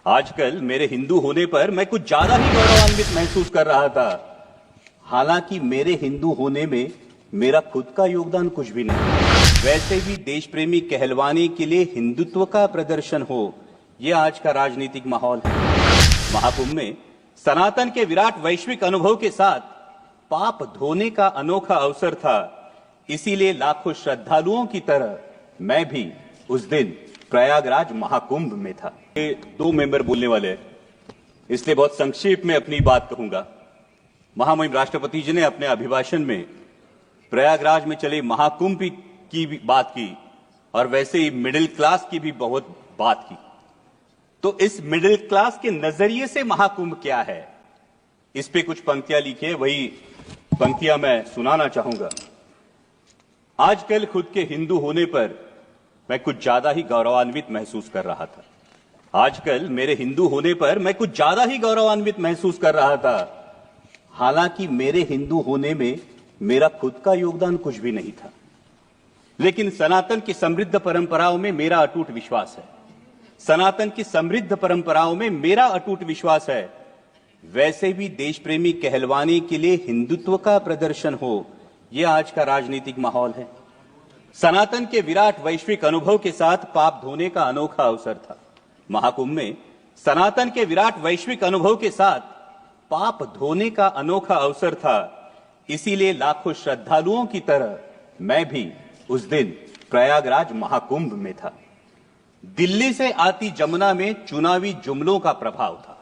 आजकल मेरे हिंदू होने पर मैं कुछ ज्यादा ही गौरवान्वित महसूस कर रहा था। हालांकि मेरे हिंदू होने में मेरा खुद का योगदान कुछ भी नहीं। वैसे भी देश प्रेमी कहलवाने के लिए हिंदुत्व का प्रदर्शन हो, यह आज का राजनीतिक माहौल है। महाकुंभ में सनातन के विराट वैश्विक अनुभव के साथ पाप धोने का अनोखा अवसर था। इसीलिए लाखों श्रद्धालुओं की तरह मैं भी उस दिन प्रयागराज महाकुंभ में था। ये 2 मेंबर बोलने वाले हैं, इसलिए बहुत संक्षेप में अपनी बात कहूंगा। महामहिम राष्ट्रपति जी ने अपने अभिभाषण में प्रयागराज में चले महाकुंभ की भी बात की और वैसे ही मिडिल क्लास की भी बहुत बात की। तो इस मिडिल क्लास के नजरिए से महाकुंभ क्या है, इस पे कुछ पंक्तियां लिखी है, वही पंक्तियां मैं सुनाना चाहूंगा। आजकल खुद के हिंदू होने पर मैं कुछ ज्यादा ही गौरवान्वित महसूस कर रहा था। आजकल मेरे हिंदू होने पर मैं कुछ ज्यादा ही गौरवान्वित महसूस कर रहा था। हालांकि मेरे हिंदू होने में मेरा खुद का योगदान कुछ भी नहीं था, लेकिन सनातन की समृद्ध परंपराओं में मेरा अटूट विश्वास है। सनातन की समृद्ध परंपराओं में मेरा अटूट विश्वास है। वैसे भी देश प्रेमी कहलवाने के लिए हिंदुत्व का प्रदर्शन हो, यह आज का राजनीतिक माहौल है। सनातन के विराट वैश्विक अनुभव के साथ पाप धोने का अनोखा अवसर था। महाकुंभ में सनातन के विराट वैश्विक अनुभव के साथ पाप धोने का अनोखा अवसर था। इसीलिए लाखों श्रद्धालुओं की तरह मैं भी उस दिन प्रयागराज महाकुंभ में था। दिल्ली से आती जमुना में चुनावी जुमलों का प्रभाव था।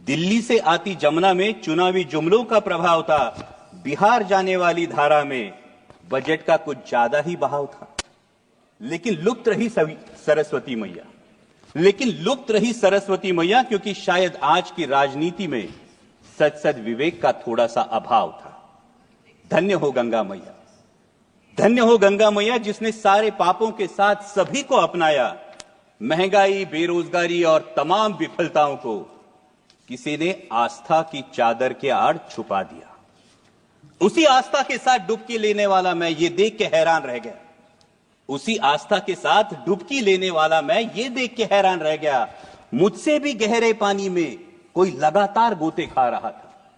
दिल्ली से आती जमुना में चुनावी जुमलों का प्रभाव था। बिहार जाने वाली धारा में बजट का कुछ ज्यादा ही बहाव था। लेकिन लुप्त रही सरस्वती मैया, क्योंकि शायद आज की राजनीति में सद विवेक का थोड़ा सा अभाव था। धन्य हो गंगा मैया, धन्य हो गंगा मैया, जिसने सारे पापों के साथ सभी को अपनाया। महंगाई, बेरोजगारी और तमाम विफलताओं को किसी ने आस्था की चादर के आड़ छुपा दिया। उसी आस्था के साथ डुबकी लेने वाला मैं ये देख के हैरान रह गया। उसी आस्था के साथ डुबकी लेने वाला मैं ये देख के हैरान रह गया। मुझसे भी गहरे पानी में कोई लगातार गोते खा रहा था।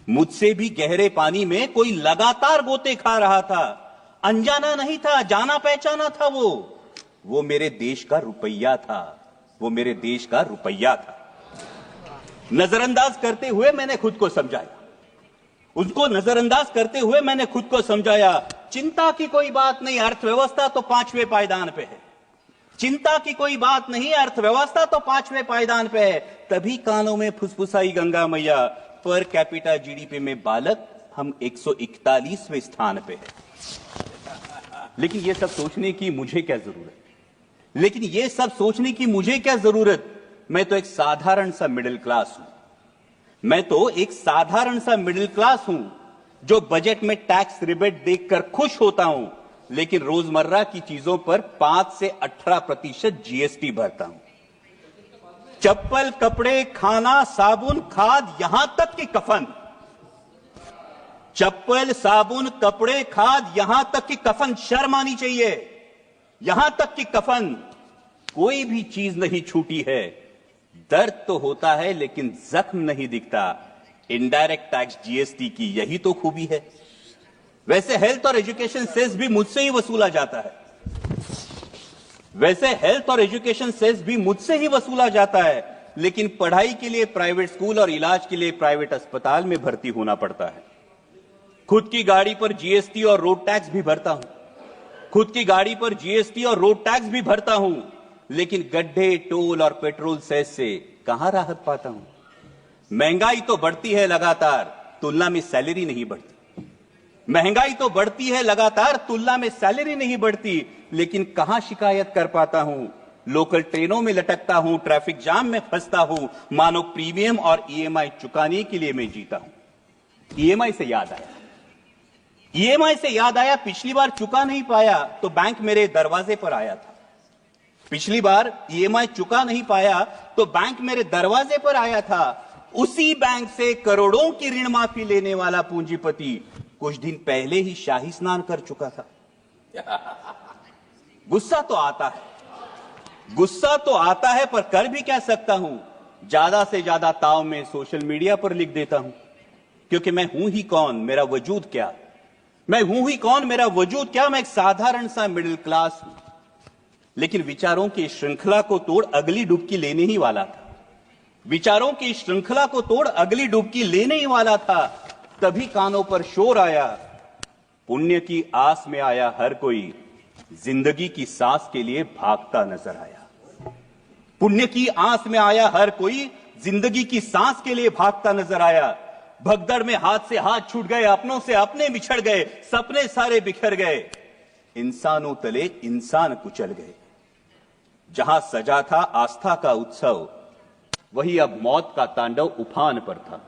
मुझसे भी गहरे पानी में कोई लगातार गोते खा रहा था। अनजाना नहीं था, जाना पहचाना था। वो मेरे देश का रुपया था। वो मेरे देश का रुपया था। नजरअंदाज करते हुए मैंने खुद को समझाया। उसको नजरअंदाज करते हुए मैंने खुद को समझाया। चिंता की कोई बात नहीं, अर्थव्यवस्था तो 5वें पायदान पे है। चिंता की कोई बात नहीं, अर्थव्यवस्था तो 5वें पायदान पे है। तभी कानों में फुसफुसाई गंगा मैया, पर कैपिटा जीडीपी में बालक हम 141वें स्थान पे है। लेकिन ये सब सोचने की मुझे क्या जरूरत? मैं तो एक साधारण सा मिडिल क्लास हूं, जो बजट में टैक्स रिबेट देखकर खुश होता हूं, लेकिन रोजमर्रा की चीजों पर 5 से 18% जीएसटी भरता हूं। चप्पल, कपड़े, खाना, साबुन, खाद, यहां तक कि कफन। चप्पल, साबुन, कपड़े, खाद, यहां तक कि कफन। शर्म आनी चाहिए। यहां तक कि कफन, कोई भी चीज नहीं छूटी है। दर्द तो होता है लेकिन जख्म नहीं दिखता। इनडायरेक्ट टैक्स जीएसटी की यही तो खूबी है। वैसे हेल्थ और एजुकेशन सेस भी मुझसे ही वसूला जाता है। लेकिन पढ़ाई के लिए प्राइवेट स्कूल और इलाज के लिए प्राइवेट अस्पताल में भर्ती होना पड़ता है। खुद की गाड़ी पर जीएसटी और रोड टैक्स भी भरता हूं। लेकिन गड्ढे, टोल और पेट्रोल सेस से कहां राहत पाता हूं। महंगाई तो बढ़ती है लगातार, तुलना में सैलरी नहीं बढ़ती। लेकिन कहां शिकायत कर पाता हूं। लोकल ट्रेनों में लटकता हूं, ट्रैफिक जाम में फंसता हूं। मानो प्रीमियम और ईएमआई चुकाने के लिए मैं जीता हूं। ईएमआई से याद आया, पिछली बार चुका नहीं पाया तो बैंक मेरे दरवाजे पर आया था। उसी बैंक से करोड़ों की ऋण माफी लेने वाला पूंजीपति कुछ दिन पहले ही शाही स्नान कर चुका था। गुस्सा तो आता है, गुस्सा तो आता है पर कर भी क्या सकता हूं, ज्यादा से ज्यादा ताव में सोशल मीडिया पर लिख देता हूं, क्योंकि मैं हूं ही कौन, मेरा वजूद क्या, मैं हूं ही कौन, मेरा वजूद क्या, मैं एक साधारण सा मिडिल क्लास हूं। लेकिन विचारों की श्रृंखला को तोड़ अगली डुबकी लेने ही वाला था, विचारों की श्रृंखला को तोड़ अगली डुबकी लेने ही वाला था। तभी कानों पर शोर आया, पुण्य की आस में आया हर कोई, जिंदगी की सांस के लिए भागता नजर आया। पुण्य की आस में आया हर कोई, जिंदगी की सांस के लिए भागता नजर आया। भगदड़ में हाथ से हाथ छूट गए, अपनों से अपने बिछड़ गए, सपने सारे बिखर गए, इंसानों तले इंसान कुचल गए। जहां सजा था आस्था का उत्सव, वही अब मौत का तांडव उफान पर था।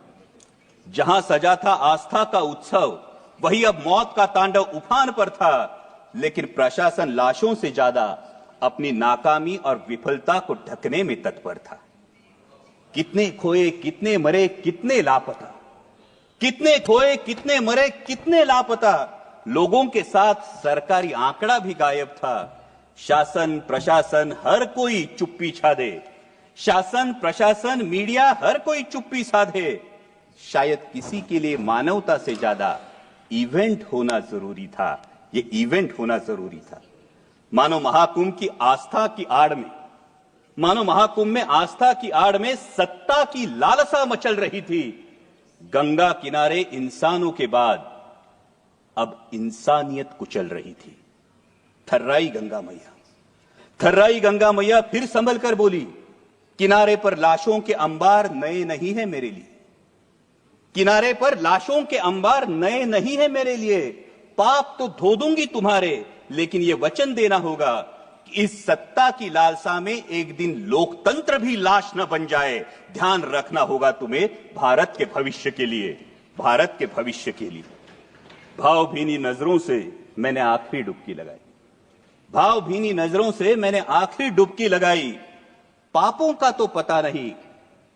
जहां सजा था आस्था का उत्सव, वही अब मौत का तांडव उफान पर था। लेकिन प्रशासन लाशों से ज्यादा अपनी नाकामी और विफलता को ढकने में तत्पर था। कितने खोए, कितने मरे, कितने लापता, कितने खोए, कितने मरे, कितने लापता। लोगों के साथ सरकारी आंकड़ा भी गायब था। शासन प्रशासन हर कोई चुप्पी छादे, शासन प्रशासन मीडिया हर कोई चुप्पी साधे। शायद किसी के लिए मानवता से ज्यादा इवेंट होना जरूरी था, ये इवेंट होना जरूरी था। मानो महाकुंभ की आस्था की आड़ में, मानो महाकुंभ में आस्था की आड़ में सत्ता की लालसा मचल रही थी। गंगा किनारे इंसानों के बाद अब इंसानियत कुचल रही थी। थर्राई गंगा मैया, थर्राई गंगा मैया फिर संभल कर बोली, किनारे पर लाशों के अंबार नए नहीं है मेरे लिए, किनारे पर लाशों के अंबार नए नहीं है मेरे लिए। पाप तो धो दूंगी तुम्हारे, लेकिन यह वचन देना होगा कि इस सत्ता की लालसा में एक दिन लोकतंत्र भी लाश न बन जाए। ध्यान रखना होगा तुम्हें भारत के भविष्य के लिए, भारत के भविष्य के लिए। भावभीनी नजरों से मैंने आखिरी डुबकी लगाई, भावभीनी नजरों से मैंने आखिरी डुबकी लगाई। पापों का तो पता नहीं,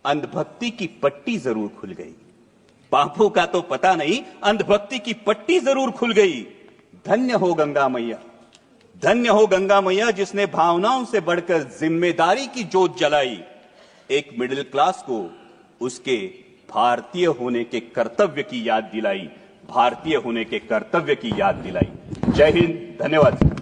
अंधभक्ति की पट्टी जरूर खुल गई। पापों का तो पता नहीं, अंधभक्ति की पट्टी जरूर खुल गई। धन्य हो गंगा मैया, धन्य हो गंगा मैया, जिसने भावनाओं से बढ़कर जिम्मेदारी की जोत जलाई। एक मिडिल क्लास को उसके भारतीय होने के कर्तव्य की याद दिलाई, भारतीय होने के कर्तव्य की याद दिलाई। जय हिंद, धन्यवाद।